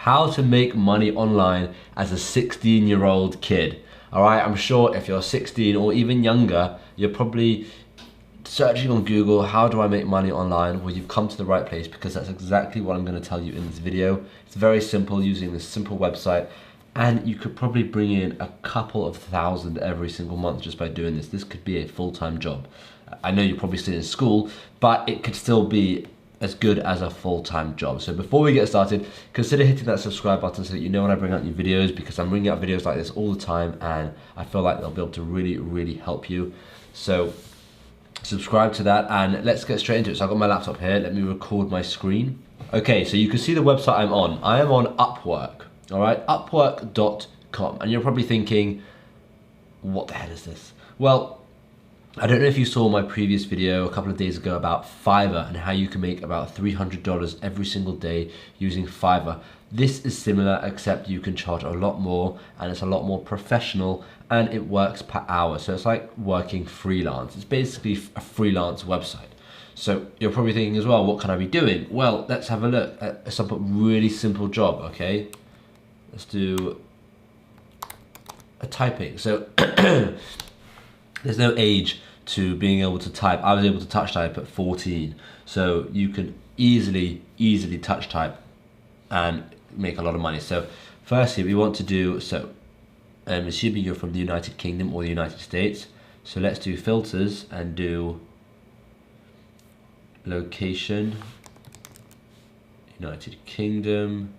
how to make money online as a 16-year-old kid. All right, I'm sure if you're 16 or even younger, you're probably searching on Google, how do I make money online? Well, you've come to the right place, because that's exactly what I'm going to tell you in this video. It's very simple, using this simple website, and you could probably bring in a couple of thousand every single month just by doing this. This could be a full-time job. I know you're probably still in school, but it could still be as good as a full-time job. So before we get started, consider hitting that subscribe button so that you know when I bring out new videos, because I'm bringing out videos like this all the time, and I feel like they'll be able to really help you. So subscribe to that, and let's get straight into it. So I've got my laptop here, let me record my screen. Okay, so you can see the website I'm on. I am on Upwork, all right, upwork.com. And you're probably thinking, what the hell is this? Well, I don't know if you saw my previous video a couple of days ago about Fiverr and how you can make about $300 every single day using Fiverr. This is similar, except you can charge a lot more, and it's a lot more professional, and it works per hour. So it's like working freelance. It's basically a freelance website. So you're probably thinking as well, what can I be doing? Well, let's have a look at some really simple job, okay? Let's do a typing. So there's no age to being able to type. I was able to touch type at 14. So you can easily touch type and make a lot of money. So firstly, we want to do, so I'm assuming you're from the United Kingdom or the United States. So let's do filters and do location, United Kingdom,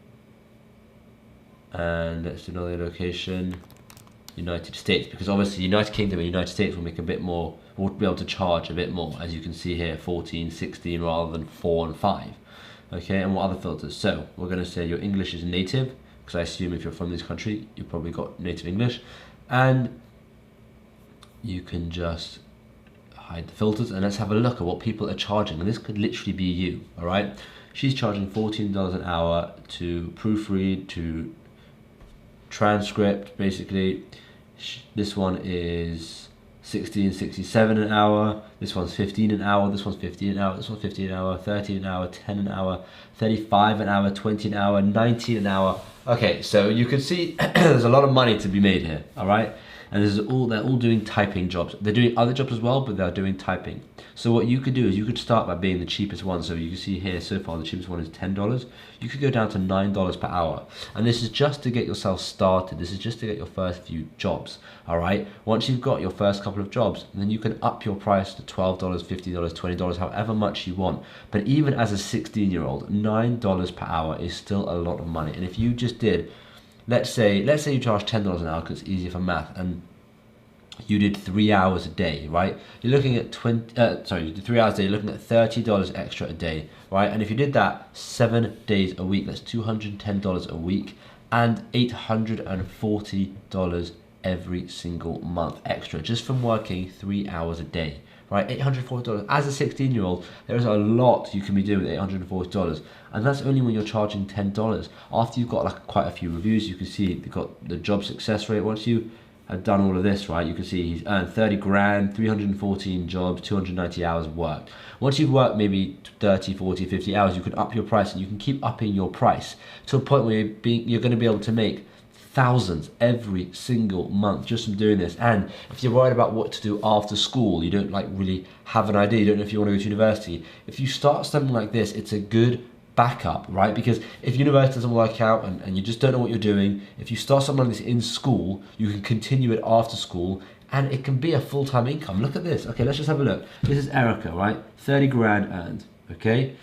and let's do another location, United States, because obviously United Kingdom and United States will make a bit more, we'll be able to charge a bit more, as you can see here, 14, 16 rather than 4 and 5. Okay, and what other filters? So we're going to say your English is native, because I assume if you're from this country, you've probably got native English, and you can just hide the filters, and let's have a look at what people are charging, and this could literally be you, all right? She's charging $14 an hour to proofread, to transcript, basically. This one is $16.67 an hour, this one's $15 an hour, this one's $15 an hour, this one's $15 an hour, $13 an hour, $10 an hour, $35 an hour, $20 an hour, $19 an hour. Okay, so you can see there's a lot of money to be made here, all right? And this is they're all doing typing jobs. They're doing other jobs as well, but they're doing typing. So what you could do is you could start by being the cheapest one. So you can see here so far the cheapest one is $10. You could go down to $9 per hour. And this is just to get yourself started. This is just to get your first few jobs, all right? Once you've got your first couple of jobs, then you can up your price to $12, $50, $20, however much you want. But even as a 16-year-old, $9 per hour is still a lot of money. And if you just did, let's say you charge $10 an hour because it's easier for math, and you did 3 hours a day, right? You're looking at you did 3 hours a day, you're looking at $30 extra a day, right? And if you did that 7 days a week, that's $210 a week, and $840 every single month extra, just from working 3 hours a day, right? $840. As a 16-year-old, there is a lot you can be doing with $840, and that's only when you're charging $10. After you've got like quite a few reviews, you can see you've got the job success rate. Once you have done all of this, right, you can see he's earned 30 grand, 314 jobs, 290 hours worked. Once you've worked maybe 30, 40, 50 hours, you can up your price, and you can keep upping your price to a point where you're going to be able to make thousands every single month just from doing this. And if you're worried about what to do after school, you don't like really have an idea, you don't know if you want to go to university, if you start something like this, it's a good backup, right? Because if university doesn't work out and you just don't know what you're doing, if you start something like this in school, you can continue it after school, and it can be a full-time income. Look at this. Okay, let's just have a look. This is Erica, right? 30 grand earned, okay?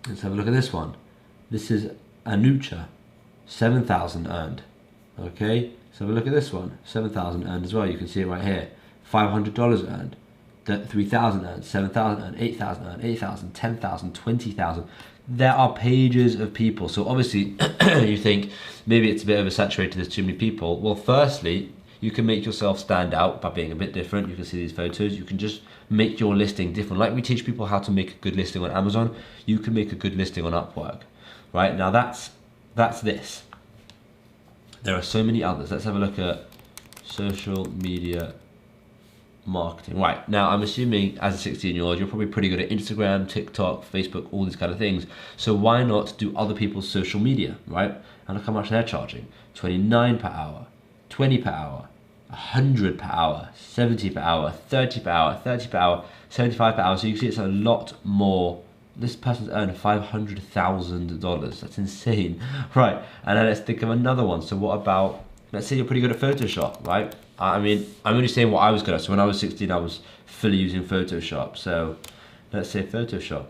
Let's have a look at this one. This is Anucha, 7,000 earned, okay? Let's have a look at this one, 7,000 earned as well. You can see it right here. $500 earned. 3,000 earned, 7,000 earned, 8,000 earned, 8,000, 10,000, 20,000. There are pages of people. So obviously you think maybe it's a bit oversaturated, there's too many people. Well, firstly, you can make yourself stand out by being a bit different. You can see these photos. You can just make your listing different. Like we teach people how to make a good listing on Amazon, you can make a good listing on Upwork, right? Now that's this. There are so many others. Let's have a look at social media marketing. Right, now I'm assuming as a 16-year-old, you're probably pretty good at Instagram, TikTok, Facebook, all these kind of things. So why not do other people's social media, right? And look how much they're charging. 29 per hour, 20 per hour, 100 per hour, 70 per hour, 30 per hour, 30 per hour, 75 per hour. So you can see it's a lot more. This person's earned $500,000. That's insane. Right, and then let's think of another one. So what about, let's say you're pretty good at Photoshop, right? I mean, I'm only saying what I was good at. So when I was 16, I was fully using Photoshop. So let's say Photoshop.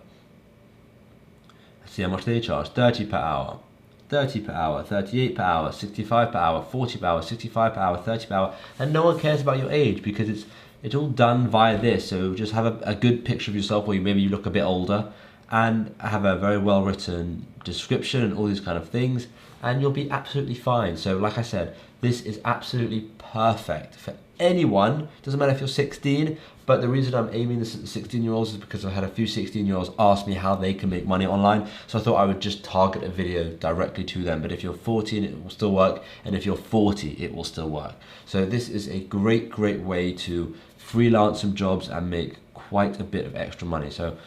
Let's see how much they charge. 30 per hour, 30 per hour, 38 per hour, 65 per hour, 40 per hour, 65 per hour, 30 per hour. And no one cares about your age because it's all done via this. So just have a good picture of yourself where maybe you look a bit older, and have a very well written description and all these kind of things, and you'll be absolutely fine. So like I said, this is absolutely perfect for anyone. Doesn't matter if you're 16, but the reason I'm aiming this at the 16-year-olds is because I've had a few 16-year-olds ask me how they can make money online. So I thought I would just target a video directly to them. But if you're 14, it will still work. And if you're 40, it will still work. So this is a great way to freelance some jobs and make quite a bit of extra money. So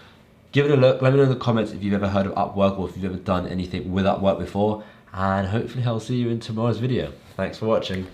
give it a look. Let me know in the comments if you've ever heard of Upwork or if you've ever done anything with Upwork before. And hopefully I'll see you in tomorrow's video. Thanks for watching.